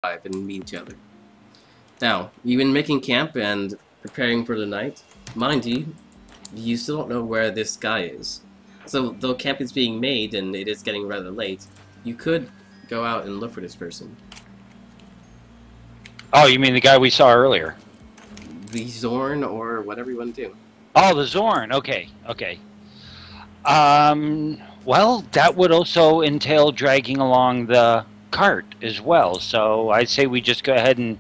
and meet each other. Now, you've been making camp and preparing for the night. Mind you, you still don't know where this guy is. So, though camp is being made and it is getting rather late, you could go out and look for this person. Oh, you mean the guy we saw earlier? The Zorn or whatever you want to do. Oh, the Zorn. Okay, okay. Well, that would also entail dragging along the cart as well. So I'd say we just go ahead and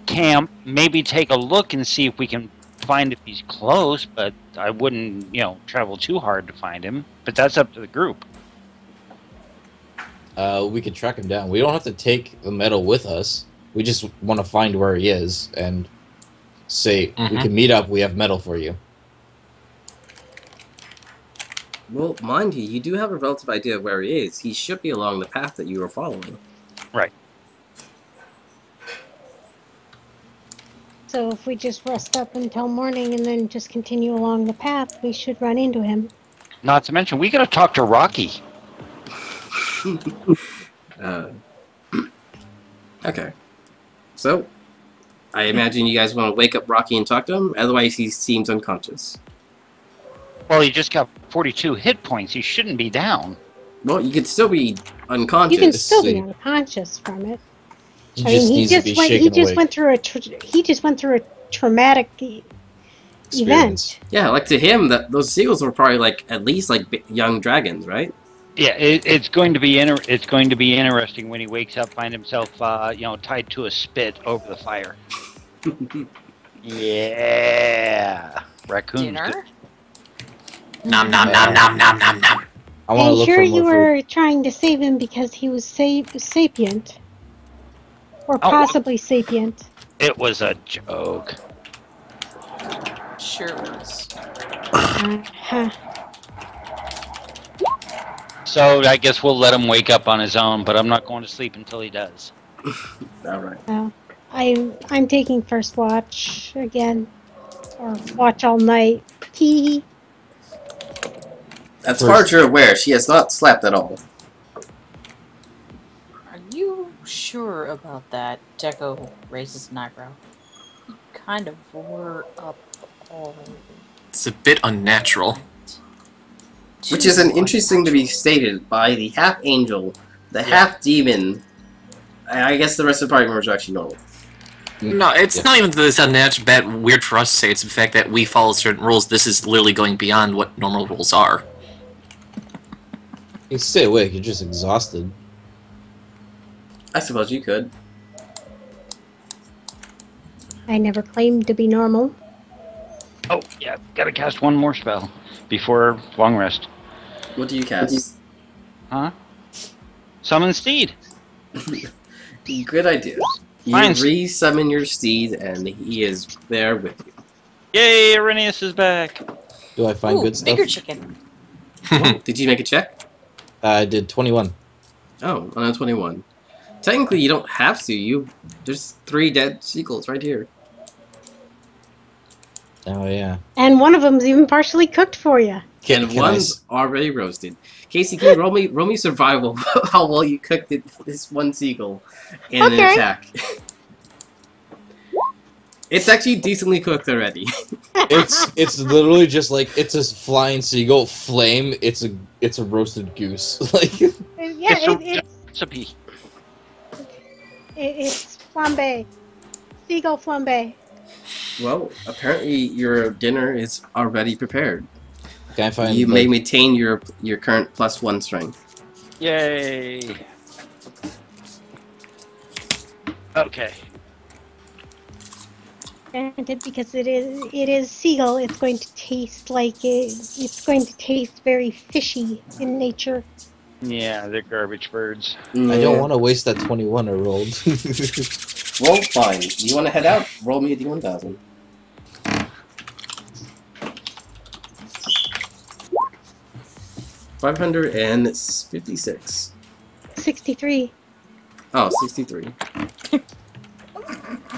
camp, maybe take a look and see if we can find if he's close, but I wouldn't, travel too hard to find him. But that's up to the group. We could track him down. We don't have to take the metal with us. We just want to find where he is and say, we can meet up, we have metal for you. Well, mind you, you do have a relative idea of where he is. He should be along the path that you were following. Right. So if we just rest up until morning and then just continue along the path, we should run into him. Not to mention, we gotta talk to Rocky. Okay. So, I imagine you guys want to wake up Rocky and talk to him, otherwise he seems unconscious. Well, he just got 42 hit points. He shouldn't be down. Well, you could still be unconscious. You can still be unconscious from it. He just went through a traumatic event. Yeah, like to him, those seagulls were probably like at least like young dragons, right? Yeah, it's going to be interesting when he wakes up, find himself tied to a spit over the fire. Yeah, raccoons. Dinner? Nom nom nom nom nom nom nom. And here you were trying to save him because he was sapient. Or possibly sapient. It was a joke. Sure was. So I guess we'll let him wake up on his own, but I'm not going to sleep until he does. All right. I'm taking first watch again, or watch all night. Tee. As far as you're aware, she has not slept at all. Are you sure about that? Deco raises an eyebrow. You kind of were up all. It's a bit unnatural. Which is an interesting to be stated by the half-angel, the half-demon. I guess the rest of the party members are actually normal. No, it's not even that it's unnatural, bad, weird for us to say. It's the fact that we follow certain rules. This is literally going beyond what normal rules are. You stay awake, you're just exhausted. I suppose you could. I never claimed to be normal. Oh, yeah, gotta cast one more spell before long rest. What do you cast? Huh? Summon Steed. Good idea. You re-summon your steed, and he is there with you. Yay, Arrhenius is back. Do I find good stuff? Bigger chicken. Did you make a check? I did 21. Oh, on a 21. Technically, you don't have to. There's 3 dead seagulls right here. Oh, yeah. And one of them's even partially cooked for you. And one's already roasted. Casey, can you roll me survival how well you cooked this one seagull in an attack. It's actually decently cooked already. It's literally just like it's a flying seagull flame. It's a roasted goose. Like Yeah, it's recipe. It's flambe, seagull flambe. Well, apparently your dinner is already prepared. Can I find? You may maintain your current +1 strength. Yay. Okay. Granted, because it is seagull, it's going to taste like it's going to taste very fishy in nature. Yeah, they're garbage birds. I don't want to waste that 21 I rolled. Well, fine. You want to head out? Roll me a d1000. $556. 63. Oh, 63.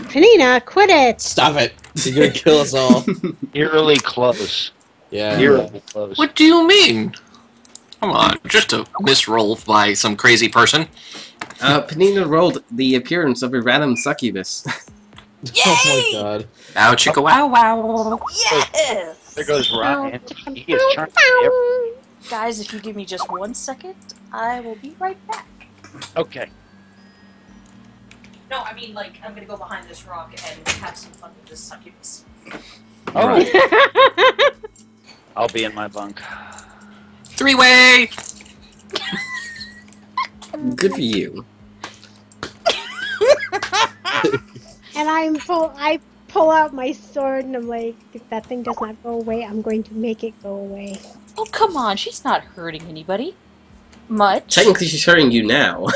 Panina, quit it! Stop it! You're gonna kill us all. Eerily close. Yeah. Eerily close. What do you mean? Come on, just a misroll by some crazy person. Panina rolled the appearance of a random succubus. Oh my god. Ow, chicka wow wow. Yes! There goes Ryan. He is trying Guys, if you give me just 1 second, I will be right back. Okay. No, I mean, like, I'm gonna go behind this rock and have some fun with this succubus. All right. Right. I'll be in my bunk. 3-way! Good for you. And I pull out my sword and I'm like, if that thing does not go away, I'm going to make it go away. Oh, come on, she's not hurting anybody. Much. Technically, she's hurting you now.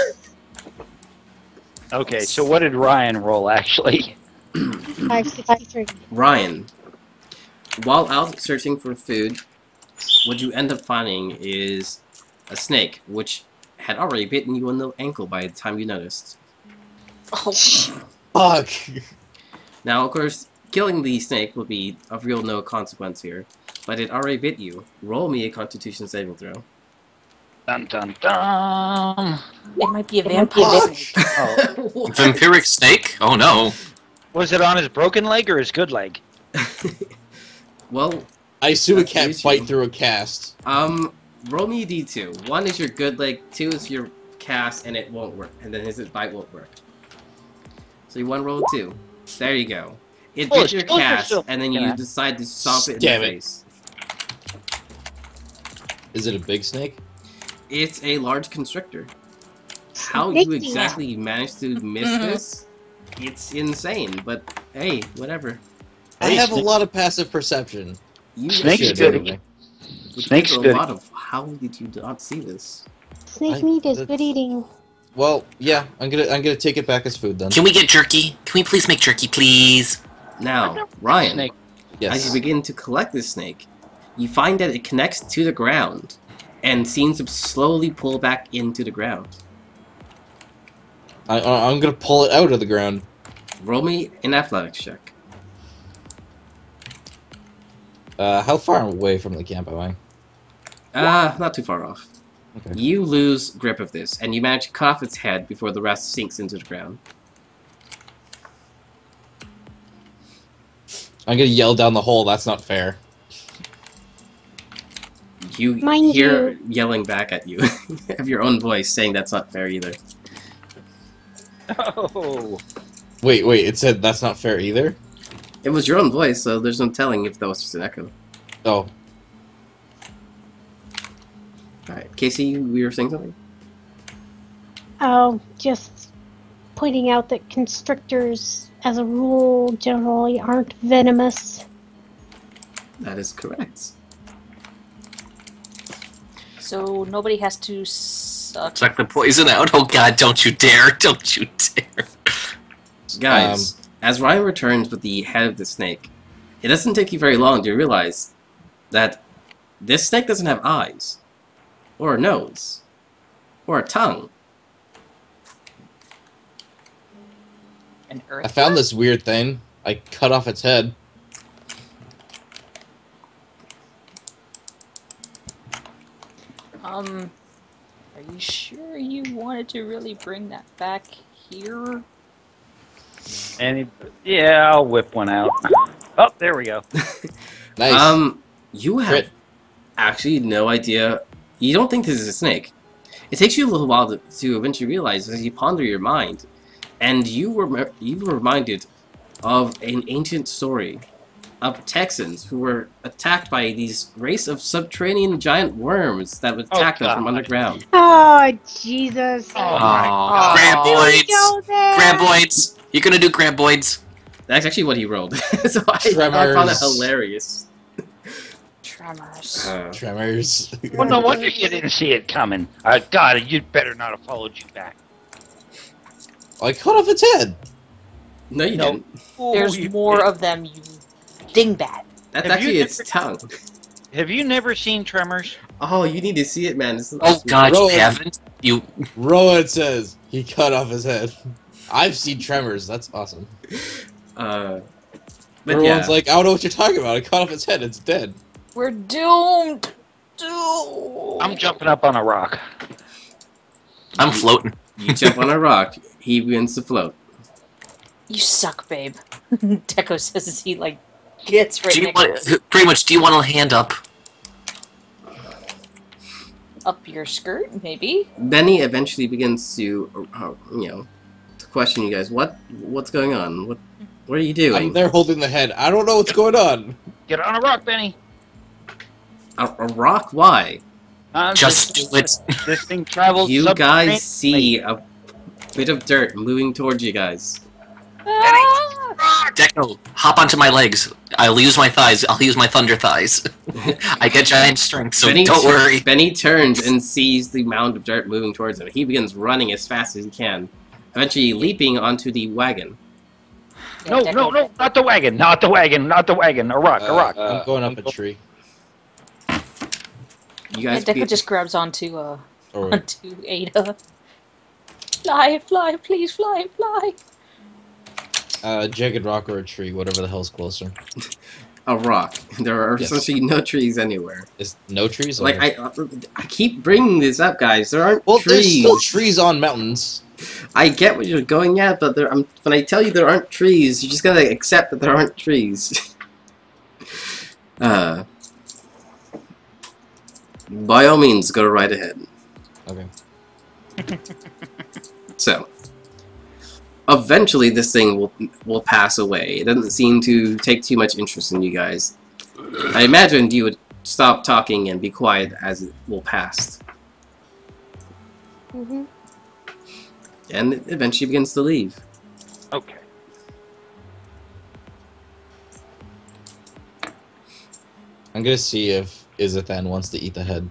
Okay, so what did Ryan roll actually? 563. Ryan, while out searching for food, what you end up finding is a snake, which had already bitten you on the ankle by the time you noticed. Oh, Fuck. Now, of course, killing the snake will be of real no consequence here, but it already bit you. Roll me a Constitution saving throw. Dun dun dun. it might be a vampire. Oh. Vampiric snake? Oh no. Was it on his broken leg or his good leg? Well, I assume it That's can't you fight two. through a cast. roll me a d2. 1 is your good leg, 2 is your cast, and it won't work, and then his bite won't work. So you 1 roll 2. There you go. It Oh, bit your it's cast, still- and then you yeah. decide to stomp it in Damn the it. face. Is it a big snake? It's a large constrictor. How Snake you deal. exactly managed to miss this, it's insane, but hey, whatever. I Hey, have a snake- lot of passive perception. You Snake's Shit, good. anyway. which Snake's is a good. lot of how did you not see this? Snake meat is good eating. Well, yeah, I'm gonna take it back as food then. Can we get jerky? Can we please make jerky, please? Now, Ryan, Snake. as Yes. you begin to collect this snake, you find that it connects to the ground and seems to slowly pull back into the ground. I'm gonna pull it out of the ground. Roll me an athletics check. How far away from the camp am I? Not too far off. Okay. You lose grip of this, and you manage to cut off its head before the rest sinks into the ground. I'm gonna yell down the hole. That's not fair. You Mind hear you- yelling back at you of your own voice saying that's not fair either. Oh. Wait. It said that's not fair either. It was your own voice, so there's no telling if that was just an echo. Oh, Alright, Casey, you were saying something? Oh, just pointing out that constrictors, as a rule, generally aren't venomous. That is correct. So nobody has to suck. Suck the poison out. Oh god, don't you dare. Don't you dare. Guys, as Ryan returns with the head of the snake, it doesn't take you very long to realize that this snake doesn't have eyes, or a nose, or a tongue. An I earth. found this weird thing. I cut off its head. Are you sure you wanted to really bring that back here? Yeah, I'll whip one out. Oh, there we go. Nice. You have Crit. actually no idea. You don't think this is a snake. It takes you a little while to eventually realize as you ponder your mind, and you were reminded of an ancient story of Texans who were attacked by these race of subterranean giant worms that would attack them from God. underground. Oh, Jesus. Oh, Oh, Here we go graboids. there. Graboids. You're gonna do graboids. That's actually what he rolled. So I found it Tremors. hilarious. Tremors. Tremors. Well, no wonder you didn't see it coming. God, you'd better not have followed you back. I cut off its head. No, you No. didn't. There's more of them, you dingbat. That's Have actually you its tongue. Have you never seen Tremors? Oh, you need to see it, man. This is Oh god, you Rowan. haven't? You Rowan says he cut off his head. I've seen Tremors. That's awesome. But Rowan's yeah. like, I don't know what you're talking about. I cut off its head. It's dead. We're doomed. Doomed. I'm jumping up on a rock. I'm floating. You jump on a rock, he begins to float. You suck, babe. Deco says as he like gets right Pretty much, do you want to hand up? up your skirt, maybe. Benny eventually begins to, to question you guys. What's going on? What are you doing? I'm there holding the head. I don't know what's going on. Get on a rock, Benny. A rock? Why? Just do it. This thing travels. You guys see a bit of dirt moving towards you guys. Ah! Deco, hop onto my legs. I'll use my thighs. I'll use my thunder thighs. I get giant strength, so don't worry. Benny turns and sees the mound of dirt moving towards him. He begins running as fast as he can, eventually leaping onto the wagon. No, not the wagon, not the wagon, not the wagon. A rock, a rock. I'm going up a tree. You guys Deco just grabs onto Or onto Ada. Fly, fly, please fly, fly. jagged rock or a tree, whatever the hell's closer. A rock. There are Yes. essentially no trees anywhere. Is no trees? Like Okay. I keep bringing this up, guys. There aren't Well, there's trees. still trees on mountains. I get what you're going at, but when I tell you there aren't trees, you just gotta accept that there aren't trees. By all means, go right ahead. Okay. So, eventually this thing will pass away. It doesn't seem to take too much interest in you guys. I imagined you would stop talking and be quiet as it will pass. Mm-hmm. And it eventually begins to leave. Okay. I'm gonna see if Izathan wants to eat the head.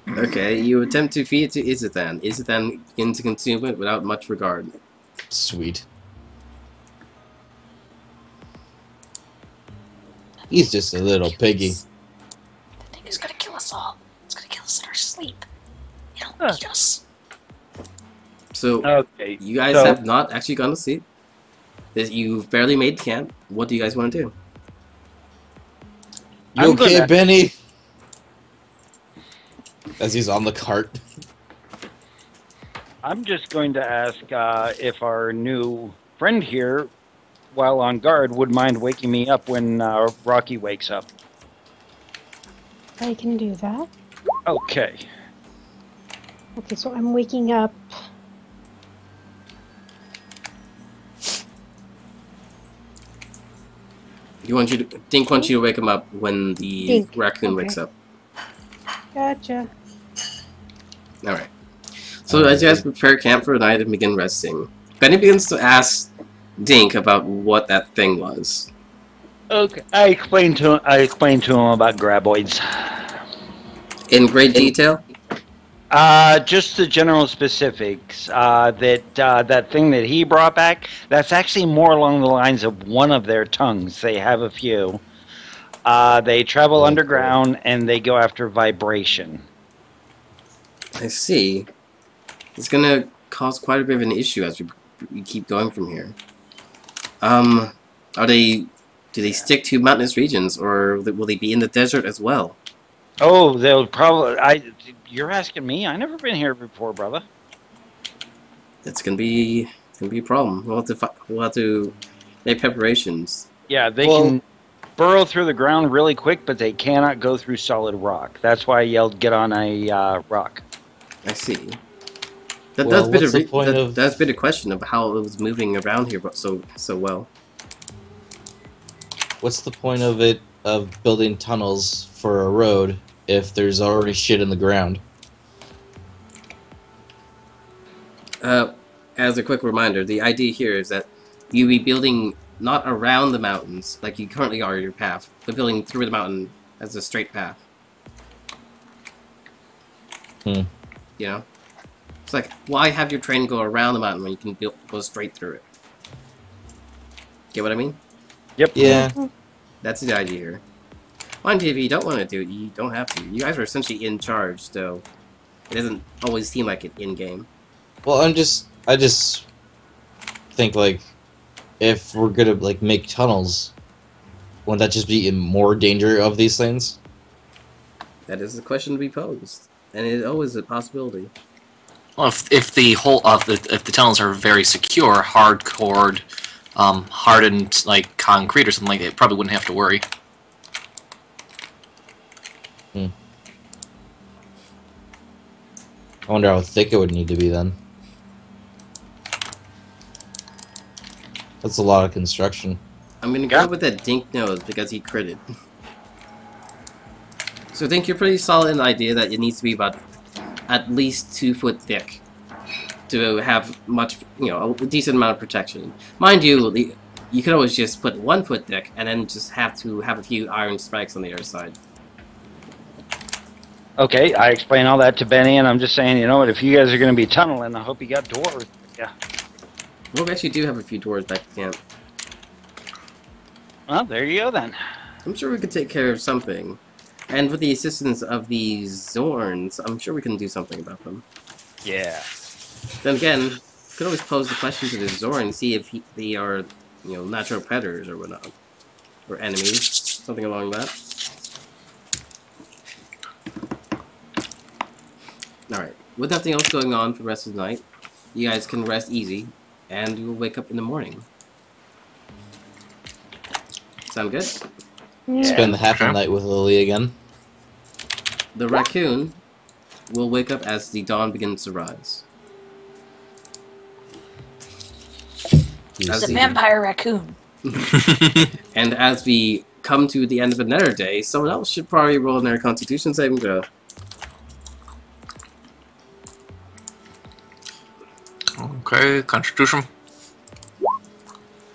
Okay, you attempt to feed it to Izathan. Izathan begins to consume it without much regard. Sweet. He's just a little piggy. The thing is gonna kill us all. It's gonna kill us in our sleep. It'll Huh. eat us. So, Okay. you guys so- have not actually gone to sleep. You've barely made camp. What do you guys want to do? You I'm okay, gonna- Benny? As he's on the cart. I'm just going to ask if our new friend here, while on guard, would mind waking me up when Rocky wakes up. I can do that. Okay. Okay, so I'm waking up. Dink wants you to wake him up when the Dink, raccoon okay. wakes up. Gotcha. Alright. So as you guys prepare camp for the night and begin resting, Benny begins to ask Dink about what that thing was. Okay. I explained to him about graboids. In great detail? Just the general specifics. That thing that he brought back, that's actually more along the lines of one of their tongues. They have a few. They travel underground and they go after vibration. I see. It's gonna cause quite a bit of an issue as we keep going from here. Do they stick to mountainous regions, or will they be in the desert as well? Oh, they'll probably. You're asking me? I never been here before, brother. It's gonna be a problem. We'll have to make preparations. Yeah, they can burrow through the ground really quick, but they cannot go through solid rock. That's why I yelled, "Get on a rock." I see. That's Well, been what's the point of- that's been a question of how it was moving around here, but so well. What's the point of it, of building tunnels for a road, if there's already shit in the ground? As a quick reminder, the idea here is that you be building not around the mountains like you currently are your path, but building through the mountain as a straight path. Hmm. You know? It's like, why have your train go around the mountain when you can go straight through it? Get what I mean? Yep. Yeah. That's the idea here. Mind you, if you don't want to do it, you don't have to. You guys are essentially in charge, so it doesn't always seem like it in-game. Well, I just think, like, if we're gonna, like, make tunnels, wouldn't that just be in more danger of these things? That is the question to be posed. And it is always a possibility. Well, if the whole if the tunnels are very secure, hardcore, hardened like concrete or something like that, it probably wouldn't have to worry. I wonder how thick it would need to be then. That's a lot of construction. I'm gonna go with that dink nose because he critted. So I think you're pretty solid in the idea that it needs to be about at least 2 foot thick to have much, a decent amount of protection. Mind you, you could always just put 1 foot thick and then just have to have a few iron spikes on the other side. Okay, I explain all that to Benny, and I'm just saying, you know what, if you guys are going to be tunneling, I hope you got doors. Yeah. Well, we actually do have a few doors back at camp. Well, there you go then. I'm sure we could take care of something. And with the assistance of these Zorns, I'm sure we can do something about them. Yeah. Then again, could always pose the question to the Zorn and see if they are, natural predators or whatnot. Or enemies. Something along that. Alright. With nothing else going on for the rest of the night, you guys can rest easy, and you will wake up in the morning. Sound good? Yeah. Spend half the night with Lily again. The raccoon will wake up as the dawn begins to rise. It's a vampire raccoon. And as we come to the end of another day, someone else should probably roll their Constitution saving throw. Okay, Constitution.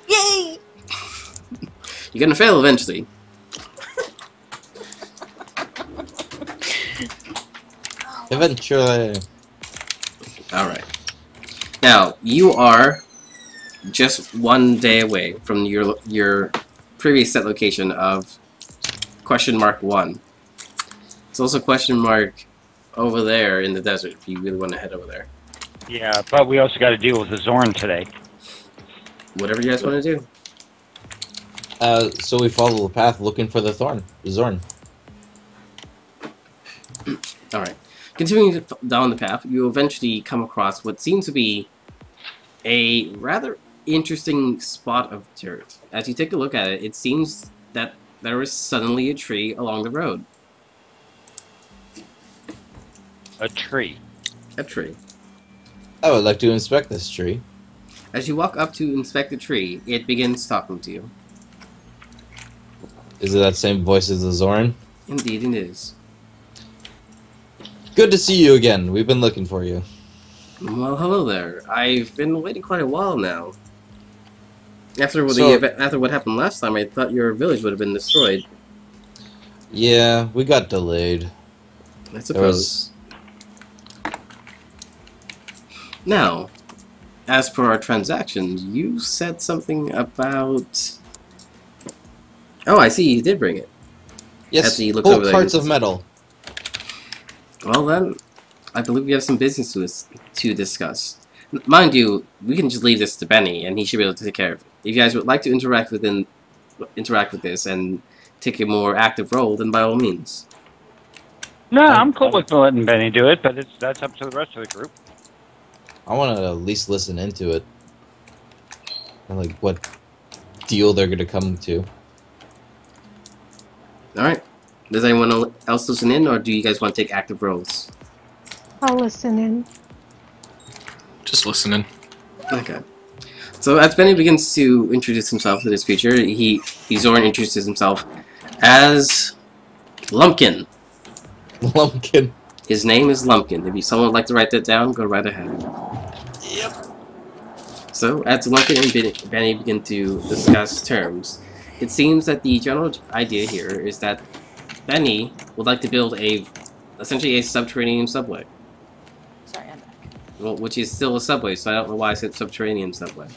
Yay! You're gonna fail eventually. Eventually. Alright. Now, you are just 1 day away from your previous set location of !1. It's also !mark over there in the desert if you really want to head over there. Yeah, but we also got to deal with the Zorn today. Whatever you guys want to do. So we follow the path looking for the Zorn. Alright. Continuing down the path, you eventually come across what seems to be a rather interesting spot of dirt. As you take a look at it, it seems that there is suddenly a tree along the road. A tree. A tree. I would like to inspect this tree. As you walk up to inspect the tree, it begins talking to you. Is it that same voice as the Zorn? Indeed it is. Good to see you again. We've been looking for you. Well, hello there. I've been waiting quite a while now. After what happened last time, I thought your village would have been destroyed. Yeah, we got delayed. I suppose. Now, as per our transactions, you said something about... Oh, I see, you did bring it. Yes, As he looks whole over there, carts he of metal. Well then, I believe we have some business to discuss. Mind you, we can just leave this to Benny, and he should be able to take care of it. If you guys would like to interact with this and take a more active role, then by all means. No, I'm cool with letting Benny do it, but that's up to the rest of the group. I want to at least listen into it. And like what deal they're gonna come to. Alright. Does anyone else listen in, or do you guys want to take active roles? I'll listen in. Just listening. Okay. So as Benny begins to introduce himself to this creature, Zorn introduces himself as Lumpkin. Lumpkin. His name is Lumpkin. If someone would like to write that down, go right ahead. Yep. So, as Lumpkin and Benny begin to discuss terms, it seems that the general idea here is that Benny would like to build essentially a subterranean subway. Sorry, I'm back. Well, which is still a subway, so I don't know why I said subterranean subway.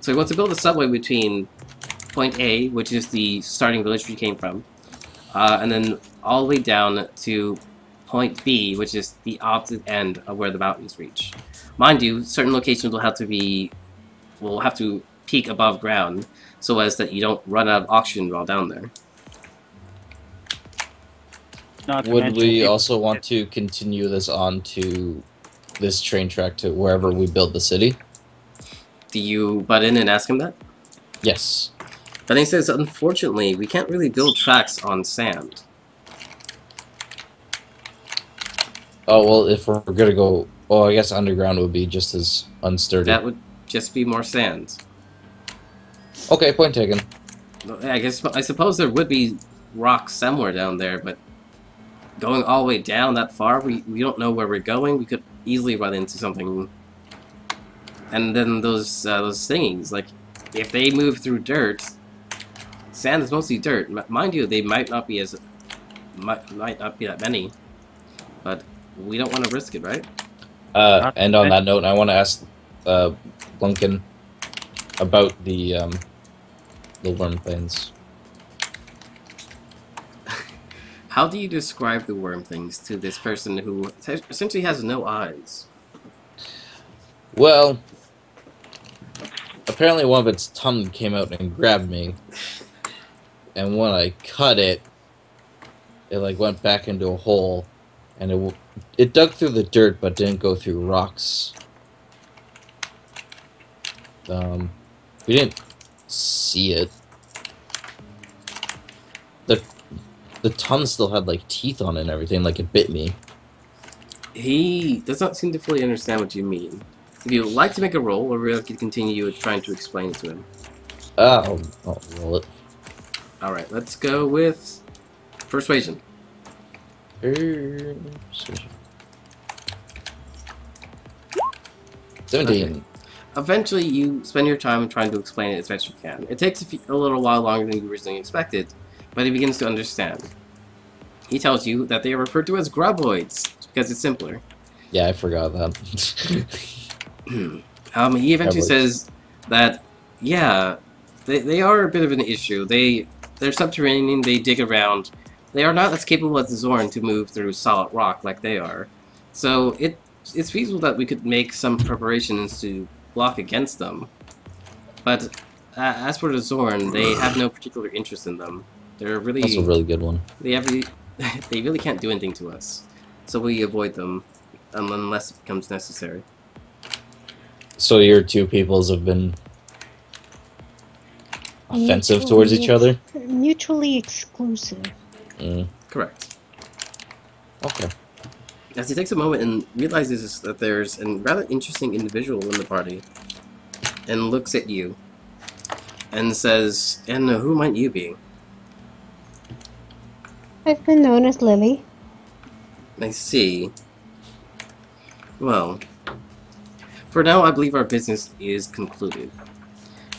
So he wants to build a subway between point A, which is the starting village we came from, and then all the way down to point B, which is the opposite end of where the mountains reach. Mind you, certain locations will have to peak above ground, so as that you don't run out of oxygen while down there. Not to Would mention we people- also want to continue this on to this train track to wherever we build the city. Do you butt in and ask him that? Yes. But he says, unfortunately, we can't really build tracks on sand. Oh, well, if we're gonna go... Oh, I guess underground would be just as unsturdy. That would just be more sand. Okay, point taken. I suppose there would be rocks somewhere down there, but going all the way down that far, we don't know where we're going. We could easily run into something. And then those thingies, like, if they move through dirt, sand is mostly dirt. Mind you, they might not be might not be that many, but we don't want to risk it, right? And on that note, I want to ask Blunken about the worm things. How do you describe the worm things to this person who essentially has no eyes? Well, apparently one of its tongue came out and grabbed me, and when I cut it, it like went back into a hole, and it dug through the dirt but didn't go through rocks. We didn't see it. The tongue still had like teeth on it and everything, like it bit me. He does not seem to fully understand what you mean. If you would like to make a roll, or we could continue trying to explain it to him. I'll roll it. Alright, let's go with persuasion. Persuasion. 17. Okay. Eventually, you spend your time trying to explain it as best you can. It takes a little while longer than you originally expected, but he begins to understand. He tells you that they are referred to as graboids, because it's simpler. Yeah, I forgot that. He eventually says that, yeah, they are a bit of an issue. They're subterranean, they dig around. They are not as capable as the Zorn to move through solid rock like they are. So it's feasible that we could make some preparations to block against them. But as for the Zorn, they have no particular interest in them. They're really... That's a really good one. They really can't do anything to us. So we avoid them unless it becomes necessary. So your two peoples have been offensive towards each other? Mutually exclusive. Correct. Okay. As he takes a moment and realizes that there's a rather interesting individual in the party, and looks at you, and says, and who might you be? I've been known as Lily. I see. Well, for now I believe our business is concluded.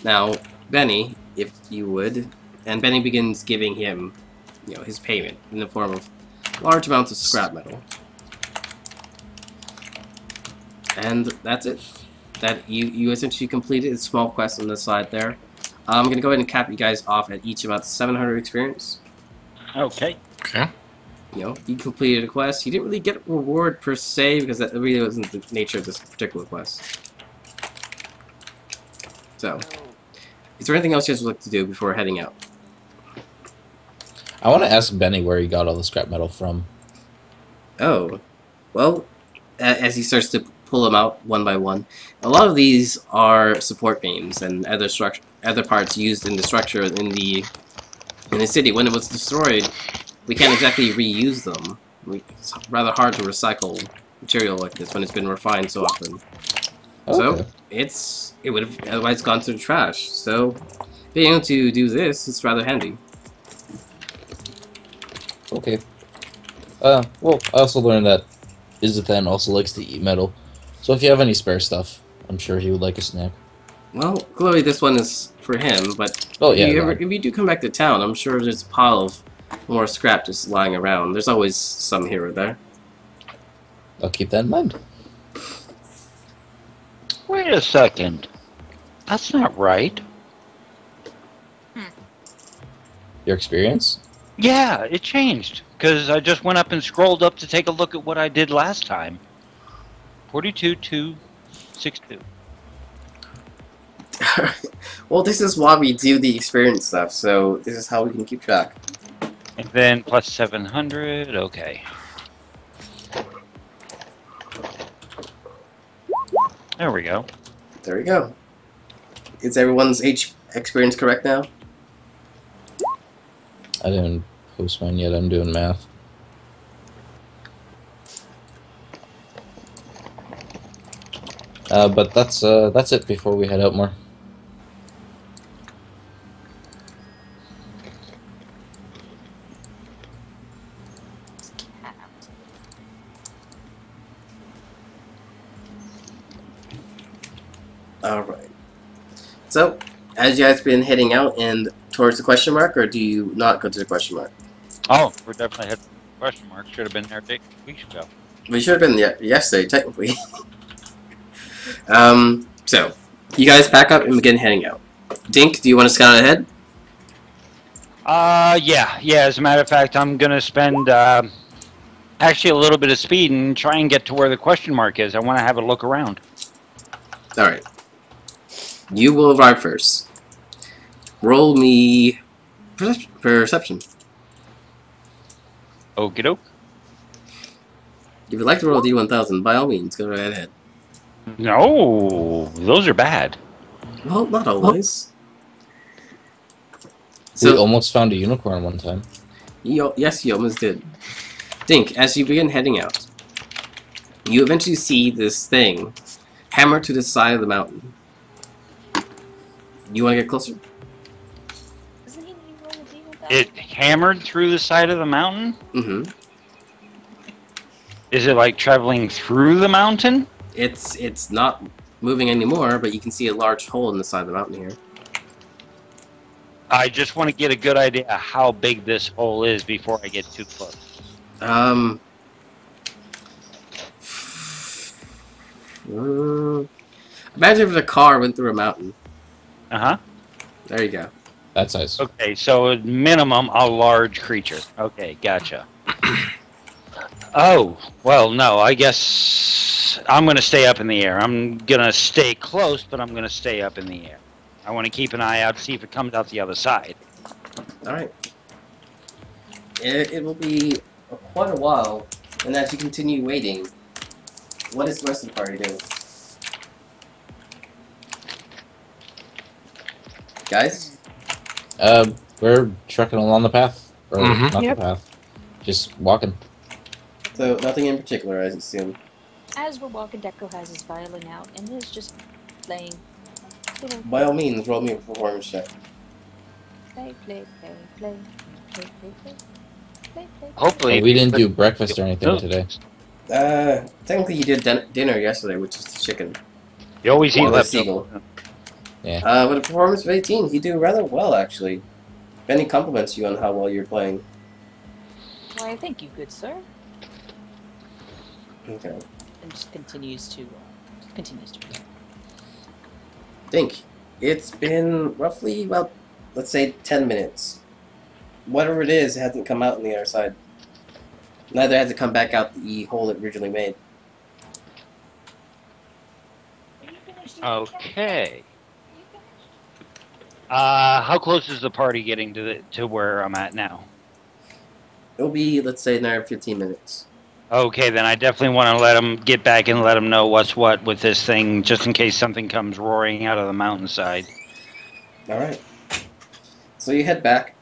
Now, Benny, if you would, and Benny begins giving him, his payment in the form of large amounts of scrap metal. And that's it. That you essentially completed a small quest on the side there. I'm gonna go ahead and cap you guys off at each about 700 experience. Okay. Okay. You completed a quest. You didn't really get a reward per se because that really wasn't the nature of this particular quest. So, is there anything else you guys would like to do before heading out? I want to ask Benny where he got all the scrap metal from. Oh, well, as he starts to pull them out one by one, a lot of these are support beams and other parts used in the structure in the city. When it was destroyed, we can't exactly reuse them. It's rather hard to recycle material like this when it's been refined so often. Okay. So it would have otherwise gone to the trash. So being able to do this is rather handy. Okay. Well, I also learned that Izathan also likes to eat metal. So if you have any spare stuff, I'm sure he would like a snack. Well, clearly this one is for him, but Oh, yeah, if you do come back to town, I'm sure there's a pile of more scrap just lying around. There's always some here or there. I'll keep that in mind. Wait a second. That's not right. Your experience? Yeah, it changed. Because I just went up and scrolled up to take a look at what I did last time. 42,262. Well, this is why we do the experience stuff, so this is how we can keep track. And then plus 700, okay. There we go. There we go. Is everyone's experience correct now? I didn't post mine yet. I'm doing math. But that's it before we head out more. Alright. So, as you guys been heading out and towards the question mark, or do you not go to the question mark? Oh, we're definitely heading to the question mark. Should have been there 8 weeks ago. We should have been yesterday, technically. So, you guys pack up and begin heading out. Dink, do you want to scout ahead? Yeah. As a matter of fact, I'm gonna spend actually a little bit of speed and try and get to where the question mark is. I want to have a look around. Alright. You will arrive first. Roll me perception. Okie doke. If you'd like to roll a D1000, by all means, go right ahead. No, those are bad. Well, not always. We almost found a unicorn one time. Yes, you almost did. Dink, as you begin heading out, you eventually see this thing hammered to the side of the mountain. You want to get closer? Doesn't he need to roll a D1000? It hammered through the side of the mountain? Mm-hmm. Is it like traveling through the mountain? It's not moving anymore, but you can see a large hole in the side of the mountain here. I just want to get a good idea of how big this hole is before I get too close. Imagine if a car went through a mountain. Uh-huh. There you go. That size. Okay, so at minimum, a large creature. Okay, gotcha. Oh, well, no, I guess I'm going to stay up in the air. I'm going to stay close, but I'm going to stay up in the air. I want to keep an eye out to see if it comes out the other side. Alright. It will be quite a while, and as you continue waiting, what is the rest of the party doing? Guys? We're trekking along the path. Or Mhm. not Yep. the path. Just walking. So, nothing in particular, I assume. As we're walking, Deco has his violin out and is just playing. Little By all means, roll me a performance check. play, play, play, play, play, play, play, play, play. Hopefully, We didn't do breakfast or anything today. Technically you did dinner yesterday, which is the chicken. You always eat Or the leftovers. seagull. Yeah. With a performance of 18, you do rather well, actually. Benny compliments you on how well you're playing. Why, thank you, good sir. Okay. And just continues to play. Think. It's been roughly, well, let's say 10 minutes. Whatever it is, it hasn't come out on the other side. Neither has it come back out the hole it originally made. Okay. How close is the party getting to where I'm at now? It'll be, let's say, another 15 minutes. Okay, then I definitely want to let them get back and let them know what's what with this thing, just in case something comes roaring out of the mountainside. Alright. So you head back.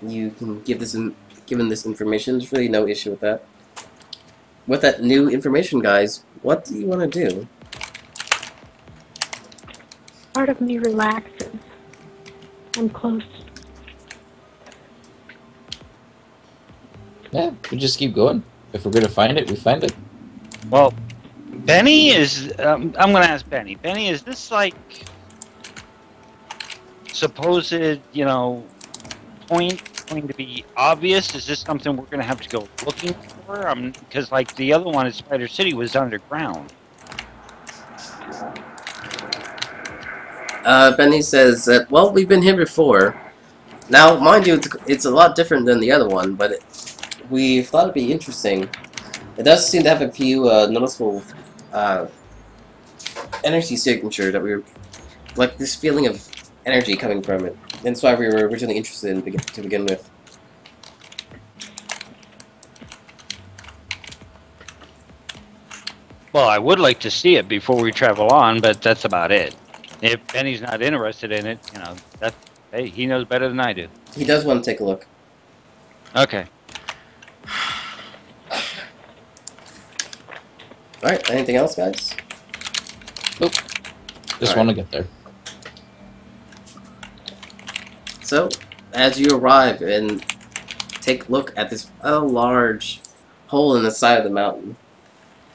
You can given this information, there's really no issue with that. With that new information, guys, what do you want to do? Part of me relaxes. I'm close. Yeah, we just keep going. If we're gonna find it, we find it. Well, Benny is... I'm going to ask Benny. Benny, is this like... supposed, point going to be obvious? Is this something we're going to have to go looking for? Because, like, the other one at Spider City was underground. Benny says that, well, we've been here before. Now, mind you, it's a lot different than the other one, but we thought it'd be interesting. It does seem to have a few noticeable energy signature that we were... like this feeling of energy coming from it. And that's why we were originally interested in to begin with. Well, I would like to see it before we travel on, but that's about it. If Benny's not interested in it, you know, that hey, he knows better than I do. He does want to take a look. Okay. Alright, anything else, guys? Nope. Just Alright. want to get there. So, as you arrive and take a look at this large hole in the side of the mountain,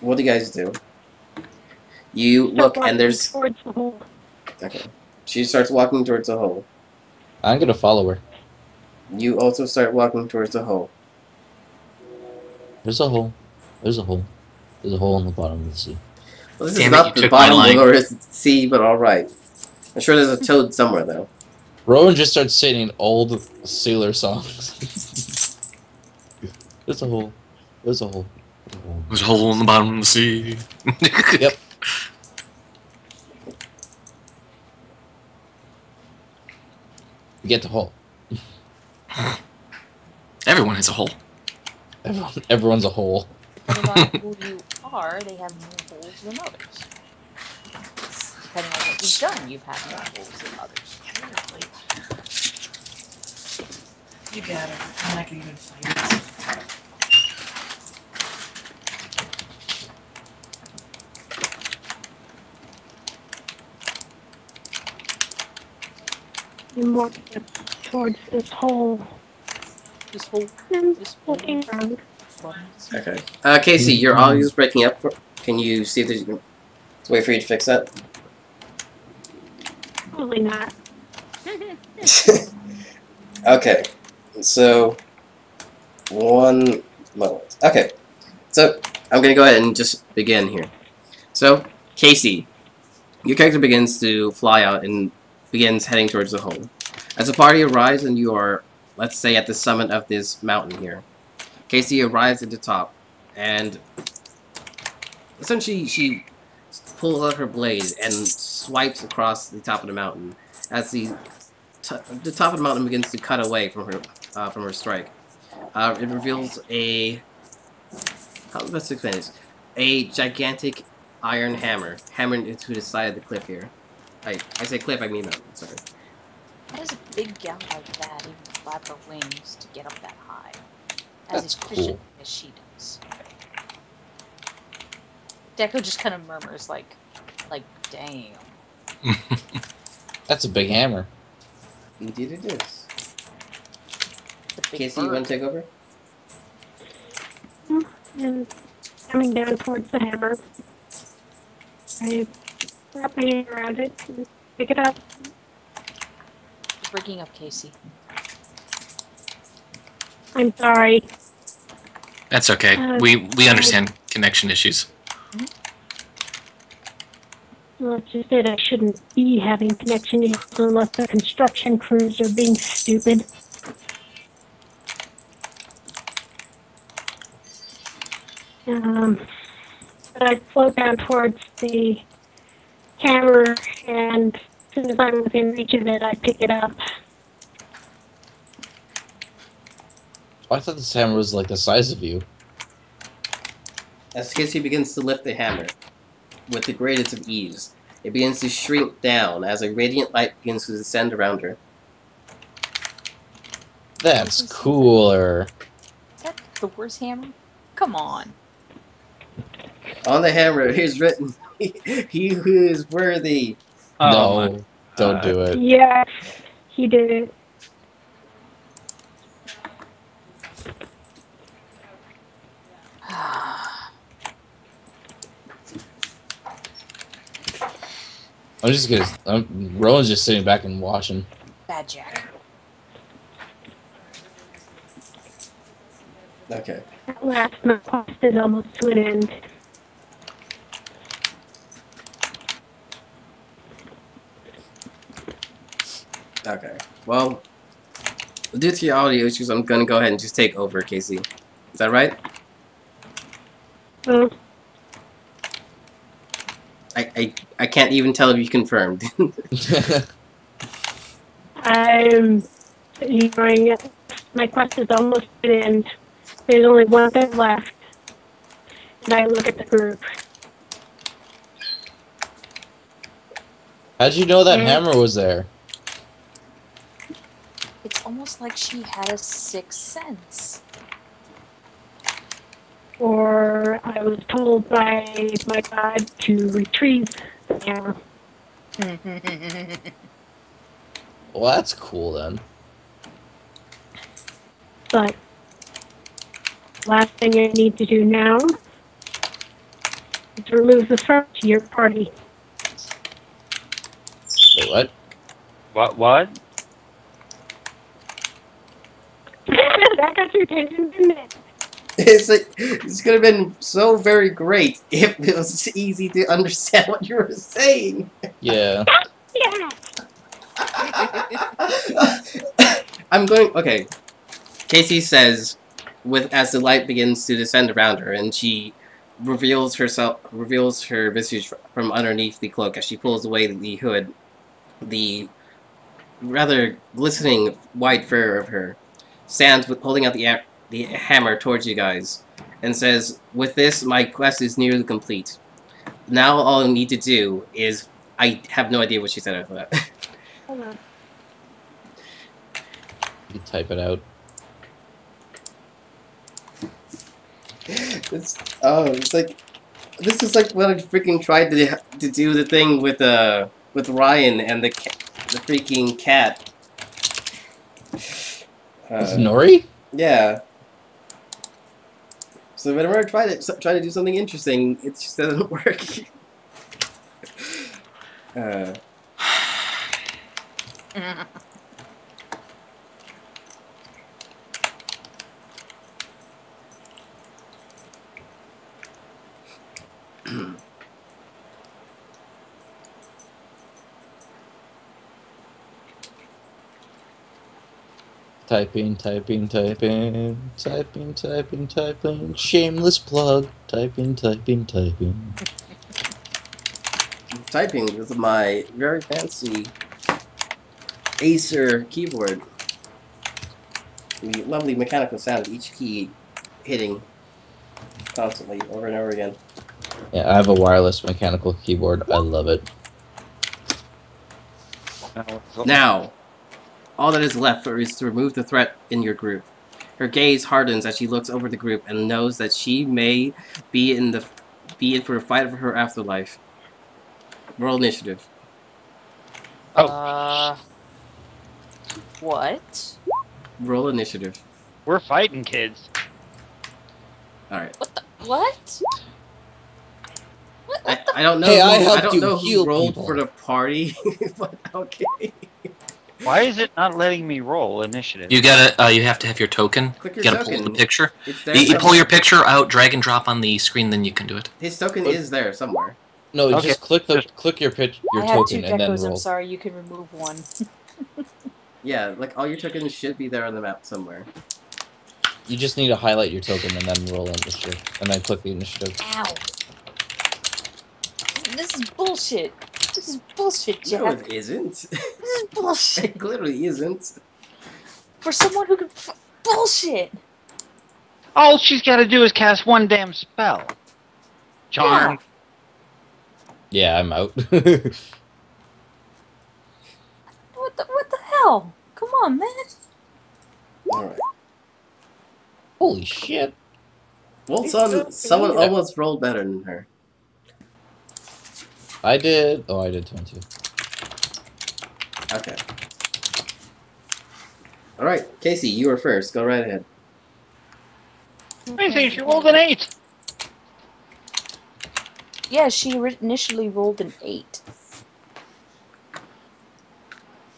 what do you guys do? You look and there's... Towards the hole. Okay. She starts walking towards the hole. I'm gonna follow her. You also start walking towards the hole. There's a hole. There's a hole. There's a hole in the bottom of the sea. Well, this Damn is it, not you the took my bottom line. or the sea, but alright. I'm sure there's a toad somewhere, though. Rowan just starts singing old sailor songs. There's a hole. There's a hole. There's a hole. There's a hole in the bottom of the sea. Yep. Get the hole. Everyone has a hole. Everyone's a hole. Depending on who you are, they have more holes than others. Depending on what you've done, you've had more holes than others. You got it. I'm not gonna even fight it. I'm walking towards this hole. This whole And This hole. looking around. Okay. Casey, your audio's breaking up. Can you see if there's a way for you to fix that? Probably not. Okay. So, one moment. Okay. So, I'm going to go ahead and just begin here. So, Casey, your character begins to fly out and begins heading towards the hole. As the party arrives and you are, let's say, at the summit of this mountain here, Casey arrives at the top, and essentially she pulls out her blade and swipes across the top of the mountain as the top of the mountain begins to cut away from her strike. It reveals a, how do I best explain this? A gigantic iron hammer hammered into the side of the cliff here. I say cliff, I mean mountain. Sorry. How does a big gal like that even flap her wings to get up that high? As efficient as she does. Deco just kind of murmurs like, damn. That's a big hammer. Indeed it is. The big Casey, you bird. want to take over? And coming down towards the hammer. I wrap my hand around it and pick it up. You're breaking up, Casey. I'm sorry. That's okay. We understand connection issues. Well, it's just that I shouldn't be having connection issues unless the construction crews are being stupid. But I float down towards the hammer, and as soon as I'm within reach of it, I pick it up. I thought this hammer was like the size of you. As Casey begins to lift the hammer, with the greatest of ease, it begins to shrink down as a radiant light begins to descend around her. That's cooler. Is that the worst hammer? Come on. On the hammer is written, "He who is worthy." Oh, No, don't do it. Yes, he did it. I'm just gonna. Rowan's just sitting back and watching. Bad Jack. Okay. At last, my quest is almost to an end. Okay. Well, due to your audio issues, I'm gonna go ahead and just take over, Casey. Is that right? Well, I can't even tell if you confirmed. I'm enjoying it. My quest is almost to an end. There's only one thing left. And I look at the group. How'd you know that hammer was there? It's almost like she had a sixth sense. Or I was told by my god to retrieve the hammer. Well, that's cool then. But last thing I need to do now is remove the threat to your party. Wait, what? What? That got your attention, didn't it? It's gonna have been so very great if it was easy to understand what you were saying. Yeah. Yeah. I'm going. Okay. Casey says, as the light begins to descend around her, and she reveals her visage from underneath the cloak as she pulls away the hood, the rather glistening white fur of her stands holding out the hammer towards you guys, and says, "With this, my quest is nearly complete. Now all I need to do is..." I have no idea what she said after that. Hold on. You type it out. It's like, this is like when I freaking tried to do the thing with Ryan and the freaking cat. Nori? Yeah. So whenever I try to do something interesting, it just doesn't work. Typing. Shameless plug. Typing. Typing with my very fancy Acer keyboard. The lovely mechanical sound of each key hitting constantly over and over again. Yeah, I have a wireless mechanical keyboard. I love it. Now, all that is left for is to remove the threat in your group. Her gaze hardens as she looks over the group and knows that she may be in for a fight for her afterlife. Roll initiative. What? Roll initiative. We're fighting, kids. Alright. What? I don't know. Hey, I I helped don't you know heal who rolled people. for the party, but okay. Why is it not letting me roll initiative? You gotta, you have to have your token. Click You your gotta pull token. the picture. It's there. You pull your picture out, drag and drop on the screen, then you can do it. His token is there somewhere. No, Okay. just click your I have token two and then Deckos, I'm roll. sorry, you can remove one. Yeah, like all your tokens should be there on the map somewhere. You just need to highlight your token and then roll initiative, and then click the initiative. Ow. This is bullshit. This is bullshit, Jack. No, it isn't. This is bullshit. It clearly isn't. For someone who can bullshit. All she's got to do is cast one damn spell. Charm. Yeah, I'm out. What the hell? Come on, man. Alright. Holy shit. Well, someone almost rolled better than her. I did. Oh, I did 22. Okay. Alright, Casey, you were first. Go right ahead. I think she rolled an 8. Yeah, she initially rolled an 8.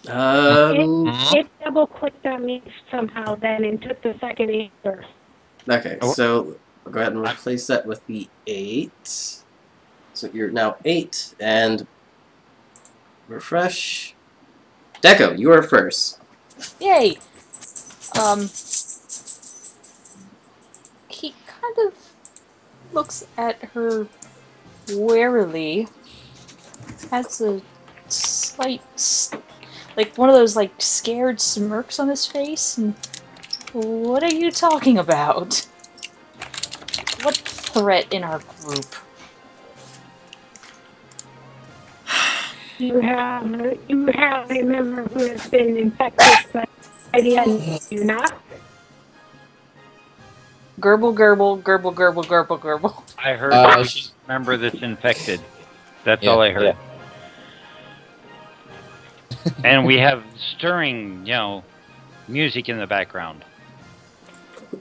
It double clicked on me somehow then and took the second answer. Okay, so I'll go ahead and replace that with the 8. So you're now 8, and refresh. Deco, you are first. Yay! He kind of looks at her warily. Has a slight, like one of those like scared smirks on his face. And what are you talking about? What threat in our group? You have a member who has been infected by the enemy, do you not? Gerbil, gerbil, gerbil, gerbil, gerbil, gerbil. I heard She's, member that's infected. That's Yeah, all I heard. And we have stirring, music in the background.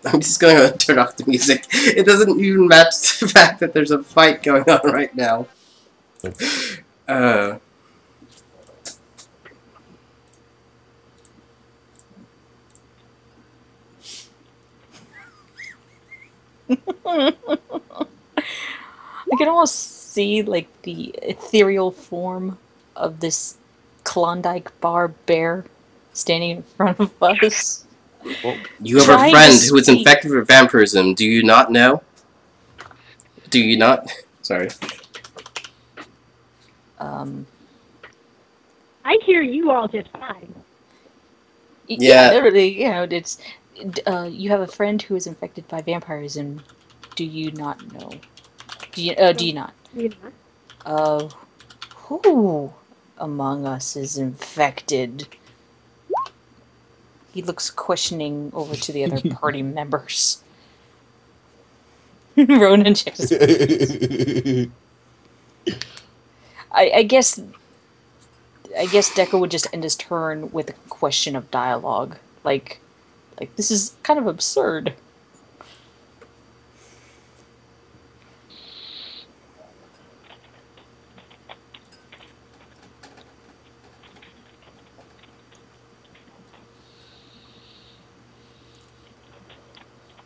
I'm just going to turn off the music. It doesn't even match the fact that there's a fight going on right now. I can almost see like the ethereal form of this Klondike bar bear standing in front of us. Well, You have a Trying to friend who is speak. infected with vampirism. Do you not know? Do you not? Sorry. I hear you all just fine. Yeah. Literally, it's you have a friend who is infected by vampirism. Do you not know? Do you not? You know? Who among us is infected? He looks questioning over to the other party members. Ronan checks. I guess Deco would just end his turn with a question of dialogue. Like this is kind of absurd.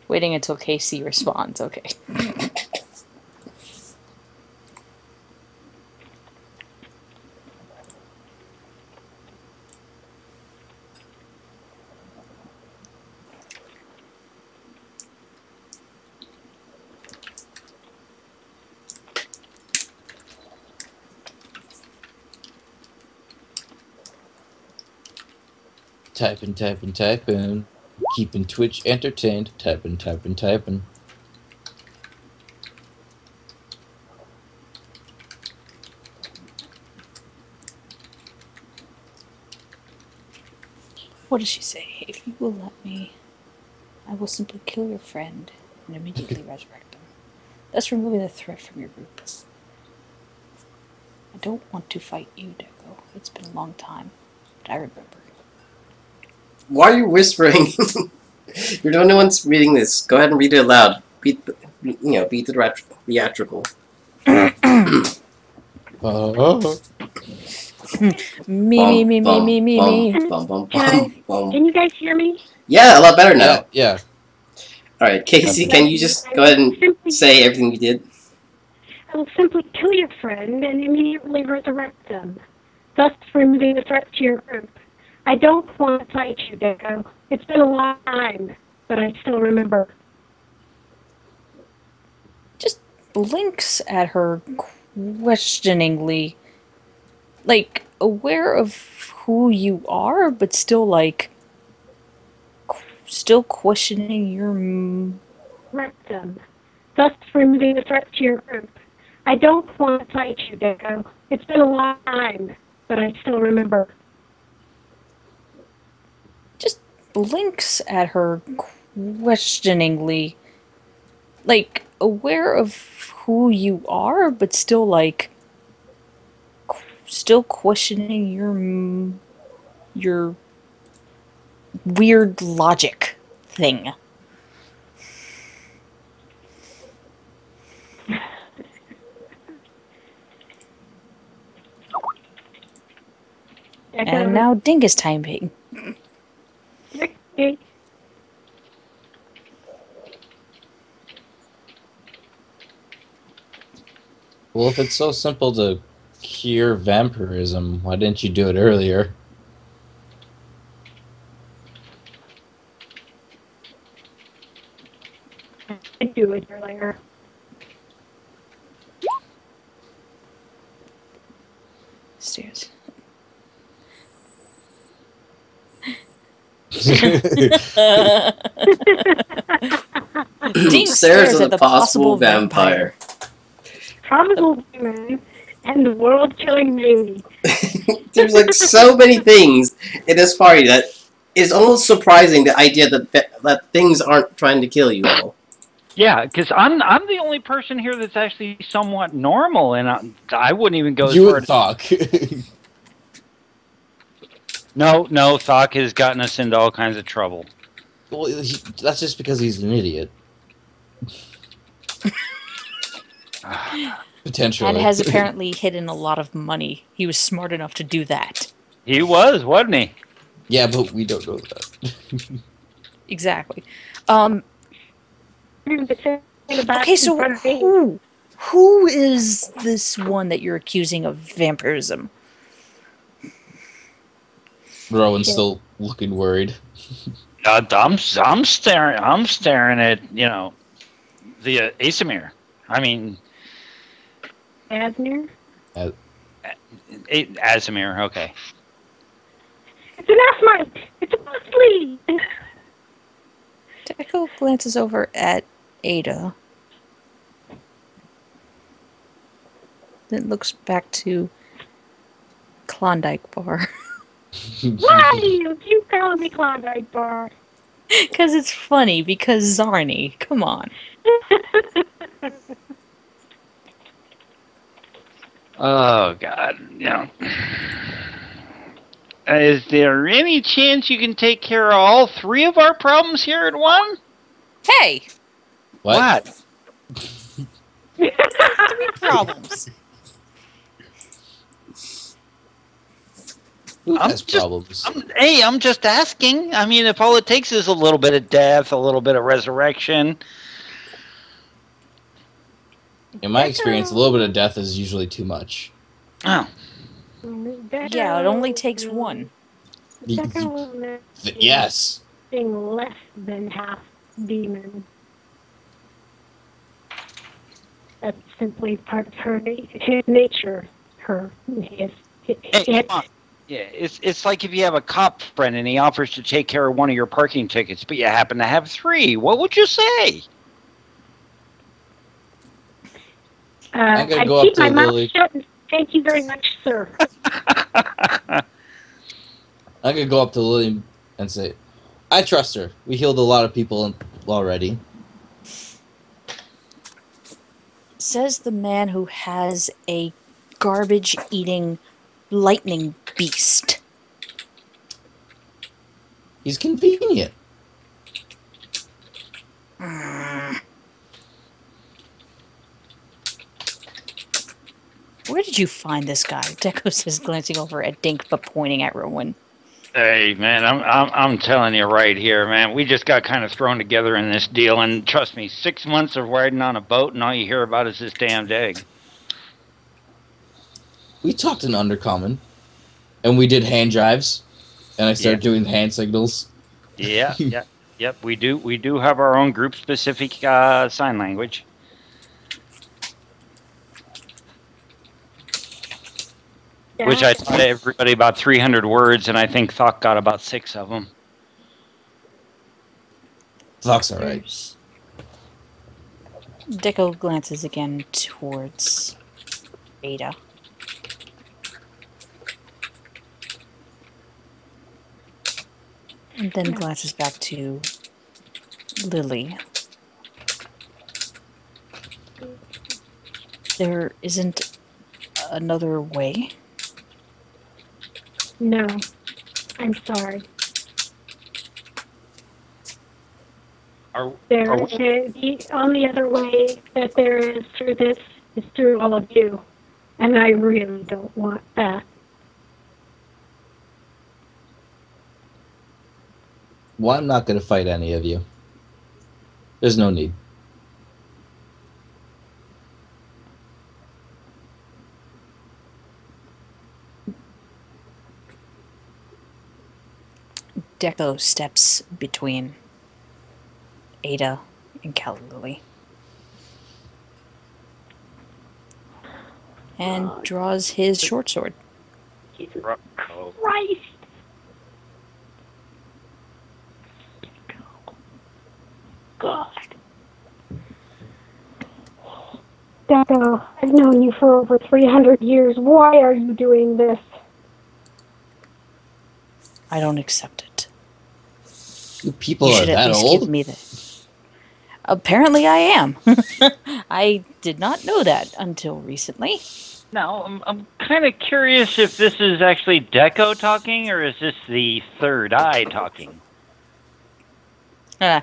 Waiting until Casey responds, okay. typing, typing, typing. Keeping Twitch entertained. Typing, typing, typing. What does she say? If you will let me, I will simply kill your friend and immediately resurrect them, thus removing the threat from your group. I don't want to fight you, Deco. It's been a long time, but I remember. Why are you whispering? You're the only one's reading this. Go ahead and read it aloud. Beat the theatrical. Me. Can you guys hear me? Yeah, a lot better now. Yeah. Alright, Casey, can you just go ahead and say everything you did? I will simply kill your friend and immediately resurrect them, thus removing the threat to your group. I don't want to fight you, Deco. It's been a long time, but I still remember. Just blinks at her questioningly, like aware of who you are, but still still questioning your. Resurrect them, thus removing the threat to your group. I don't want to fight you, Deco. It's been a long time, but I still remember. Just blinks at her questioningly, like aware of who you are, but still still questioning your weird logic thing. And now Dingus timing. Okay. Well, if it's so simple to cure vampirism, why didn't you do it earlier? I do it earlier. Stairs. Dean Stares at the possible vampire. Probable demon and the world-killing baby. There's like so many things in this party that is almost surprising. The idea that things aren't trying to kill you all. Yeah, because I'm the only person here that's actually somewhat normal, and I wouldn't even go as You far would as... talk. No, Thok has gotten us into all kinds of trouble. Well, that's just because he's an idiot. Potentially. And has apparently hidden a lot of money. He was smart enough to do that. He was, wasn't he? Yeah, but we don't know that. Exactly. Okay, Okay, so who is this one that you're accusing of vampirism? Rowan's still looking worried. I'm staring at, the Asimir. I mean... Asmir? Asimir, okay. It's an Asmite! It's a Ghostly! Deco glances over at Ada. Then looks back to Klondike Bar. Why you calling me Klondike Bar? Because it's funny, because Zarni. Come on. Oh, God. Is there any chance you can take care of all three of our problems here at one? Hey! What? Problems. Who has problems? I'm just asking. I mean, if all it takes is a little bit of death, a little bit of resurrection. In my experience, a little bit of death is usually too much. Oh. Yeah, it only takes one. Yes. Being less than half demon. That's simply part of his nature. Hey, come on. Yeah, it's like if you have a cop friend and he offers to take care of one of your parking tickets, but you happen to have three. What would you say? I'm gonna I go keep up to my mouth Lily. shut and thank you very much, sir. I'm gonna go up to Lily and say, I trust her. We healed a lot of people already. Says the man who has a garbage-eating lightning beast. He's convenient. Where did you find this guy? Deco says, glancing over at Dink but pointing at Rowan. Hey, man, I'm telling you right here, man. We just got kind of thrown together in this deal, and trust me, 6 months of riding on a boat, and all you hear about is this damned egg. We talked in Undercommon, and we did hand drives, and I started doing hand signals. Yeah, yep. We do have our own group-specific sign language. Yeah. Which I taught everybody about 300 words, and I think Thok got about 6 of them. Thok's alright. Deco glances again towards Ada. And then glances back to Lily. There isn't another way? No, I'm sorry. The only other way that there is through this is through all of you. And I really don't want that. Well, I'm not going to fight any of you. There's no need. Deco steps between Ada and Calla and draws his short sword. Jesus Christ! God. Deco, I've known you for over 300 years. Why are you doing this? I don't accept it. You people You are should at that least old? give me the... Apparently I am. I did not know that until recently. Now, I'm kind of curious if this is actually Deco talking, or is this the third eye talking? Yeah,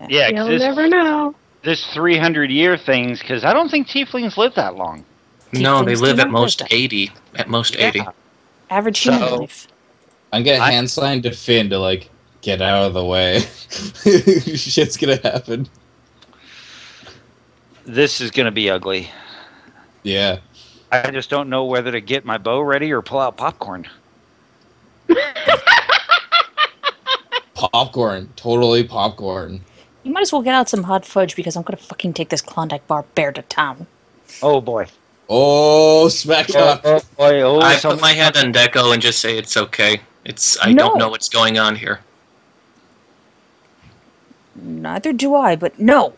Yeah, 'cause You'll never know. this 300-year things, because I don't think tieflings live that long. No, they Tieflings do live at not most live that. 80. At most 80. average human So- life. I'm gonna I- hand sign to Finn to like get out of the way. Shit's gonna happen. This is going to be ugly. Yeah. I just don't know whether to get my bow ready or pull out popcorn. Popcorn. Totally popcorn. You might as well get out some hot fudge because I'm gonna fucking take this Klondike bar bear to town. Oh boy. Oh, smack up. Oh boy. Oh, I put my head on Deco and just say it's okay. I No. don't know what's going on here. Neither do I, but no.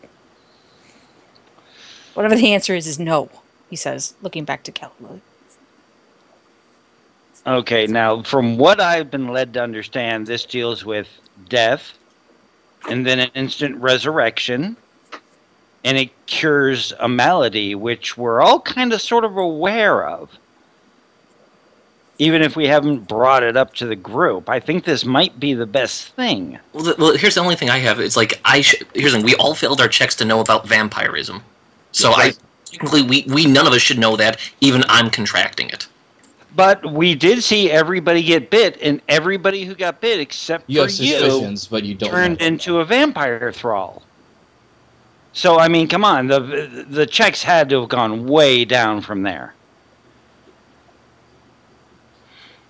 Whatever the answer is no, he says, looking back to Kelly. Okay, now from what I've been led to understand, this deals with death, and then an instant resurrection, and it cures a malady, which we're all kind of sort of aware of. Even if we haven't brought it up to the group, I think this might be the best thing. Well, here's the only thing I have. It's like here's the thing. We all failed our checks to know about vampirism, so technically we none of us should know that. Even I'm contracting it. But we did see everybody get bit, and everybody who got bit, except You for have suspicions, but you don't turned know. into a vampire thrall. So I mean, come on, the checks had to have gone way down from there.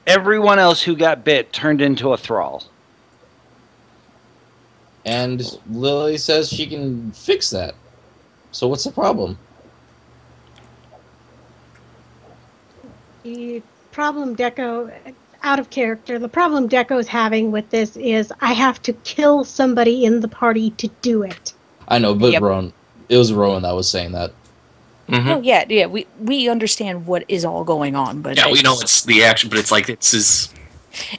Everyone else who got bit turned into a thrall. And Lily says she can fix that. So what's the problem? The problem Deco, out of character, the problem Deco's having with this is I have to kill somebody in the party to do it. I know, but Yep. Rowan, it was Rowan that was saying that. Mm-hmm. Oh yeah, we understand what is all going on, but Yeah, we know it's the action, but it's like this is.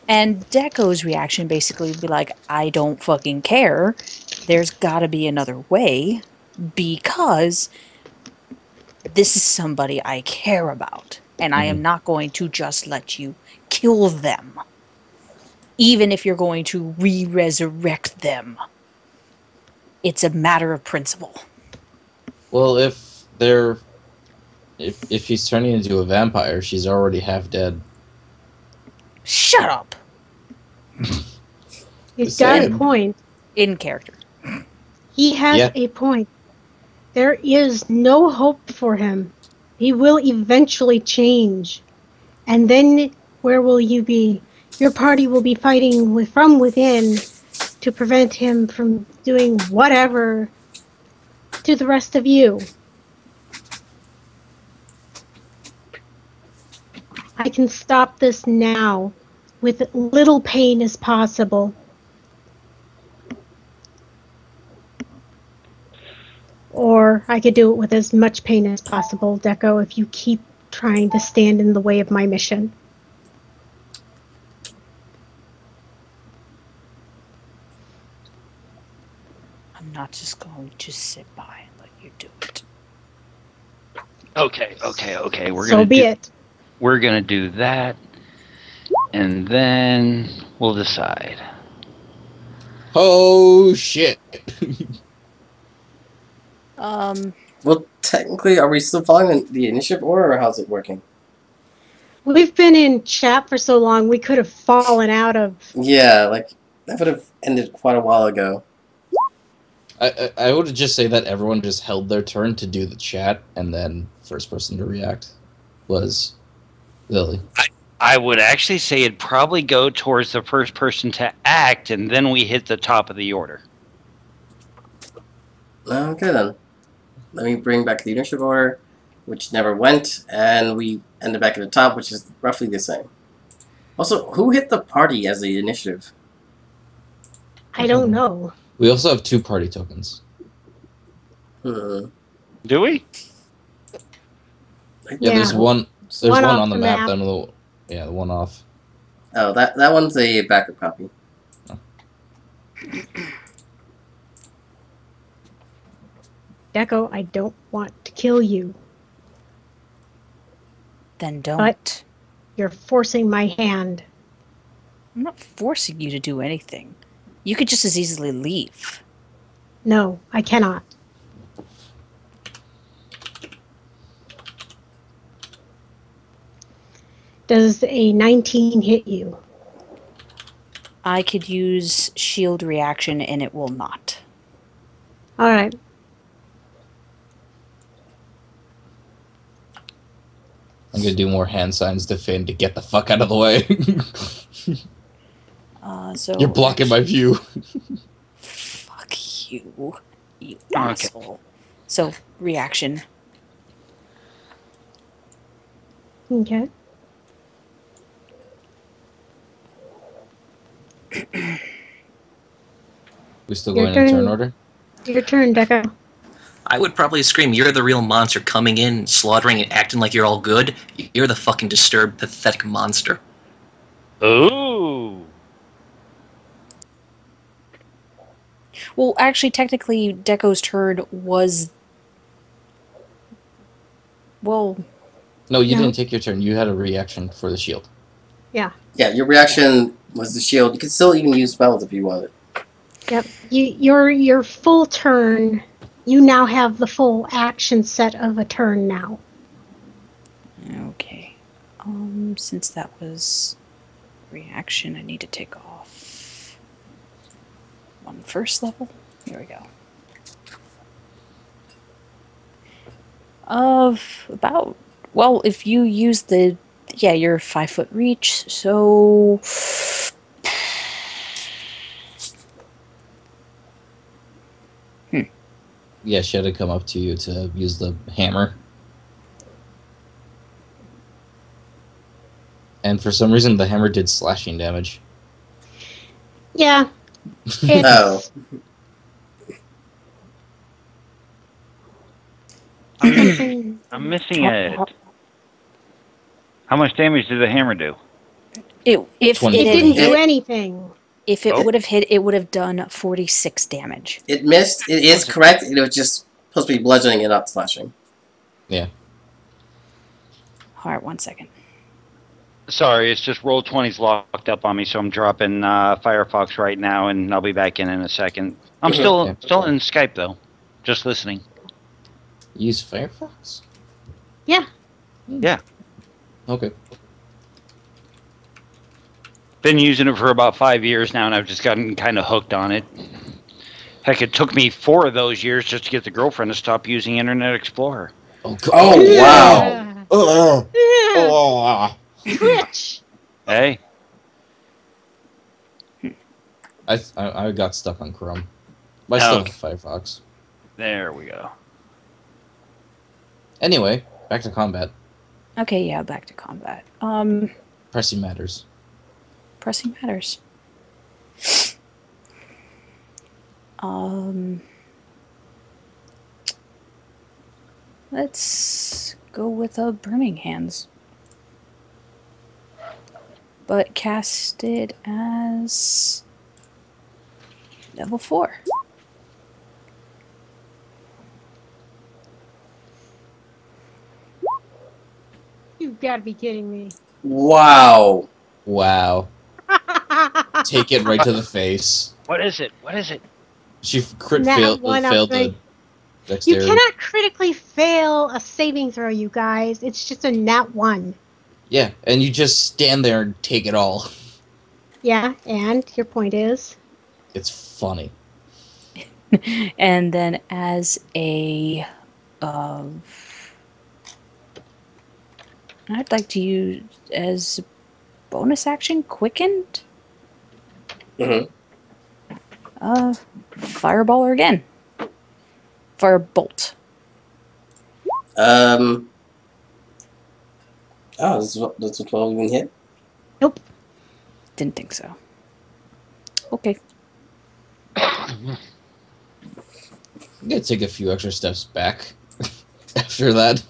And Deco's reaction basically would be like, I don't fucking care. There's gotta be another way because this is somebody I care about. And I am not going to just let you kill them. Even if you're going to re-resurrect them. It's a matter of principle. Well, if he's turning into a vampire, she's already half dead. Shut up! He's got a Same. point. In character. He has Yeah. a point. There is no hope for him. He will eventually change. And then where will you be? Your party will be fighting from within to prevent him from doing whatever to the rest of you. I can stop this now with little pain as possible. Or I could do it with as much pain as possible, Deco, if you keep trying to stand in the way of my mission. I'm not just going to sit by and let you do it. Okay. We're gonna do that, and then we'll decide. Oh shit! Well, technically, are we still following the initiative order, or how's it working? We've been in chat for so long, we could have fallen out of... Yeah, like, that would have ended quite a while ago. I would just say that everyone just held their turn to do the chat, and then first person to react was Lily. I would actually say it'd probably go towards the first person to act, and then we hit the top of the order. Okay, then. Let me bring back the initiative order, which never went, and we ended back at the top, which is roughly the same. Also, who hit the party as the initiative? I don't know. We also have 2 party tokens. Hmm. Do we? Yeah, there's one. There's one on the map. map. Then Yeah, the one off. Oh, that one's a backup copy. Deco, I don't want to kill you, Then don't. but you're forcing my hand. I'm not forcing you to do anything. You could just as easily leave. No, I cannot. Does a 19 hit you? I could use shield reaction and it will not. All right. I'm gonna do more hand signs to Finn to get the fuck out of the way. So You're blocking my view. Fuck you, you asshole. So reaction. Okay. We still Your going in turn turn. order? Your turn, Deco. I would probably scream, "You're the real monster coming in, slaughtering and acting like you're all good. You're the fucking disturbed, pathetic monster." Ooh. Well, actually, technically, Deco's turn was. Well, No, you No. didn't take your turn. You had a reaction for the shield. Yeah. Yeah, your reaction was the shield. You could still even use spells if you wanted. Yep. Your full turn. You now have the full action set of a turn now. okay. Since that was reaction, I need to take off one first level. Here we go. About, well, if you use the, yeah, you're 5 foot reach, so Yeah, she had to come up to you to use the hammer. And for some reason, the hammer did slashing damage. Yeah. Oh. I'm missing it. How much damage did the hammer do? if 20. It it didn't hit, do anything. if it Oh. would have hit, it would have done 46 damage. It missed. It is correct. It was just supposed to be bludgeoning and not slashing. Yeah. All right, 1 second. Sorry, it's just Roll20's locked up on me, so I'm dropping Firefox right now, and I'll be back in a second. I'm Mhm. still in Skype though, just listening. Use Firefox? Yeah. Yeah, Okay. been using it for about 5 years now, and I've just gotten kind of hooked on it. Heck, it took me 4 of those years just to get the girlfriend to stop using Internet Explorer. Oh, God. Oh, wow. Oh. Twitch. Hey, I got stuck on Chrome. But I still have Firefox. there we go. Anyway, back to combat. Okay, yeah, back to combat. Pressing matters. Pressing matters. Let's go with a Burning Hands. But cast it as level 4. You've got to be kidding me. Wow. Wow. Take it right to the face. What is it? What is it? She crit Nat failed one the upgrade. You dexterity. cannot critically fail a saving throw, you guys. It's just a nat 1. Yeah, and you just stand there and take it all. Yeah, and your point is? It's funny. And then as a I'd like to use as bonus action quickened. Mm-hmm. Fireballer again. Firebolt. Oh, does a 12 even hit? Nope. Didn't think so. Okay. I'm gonna take a few extra steps back after that.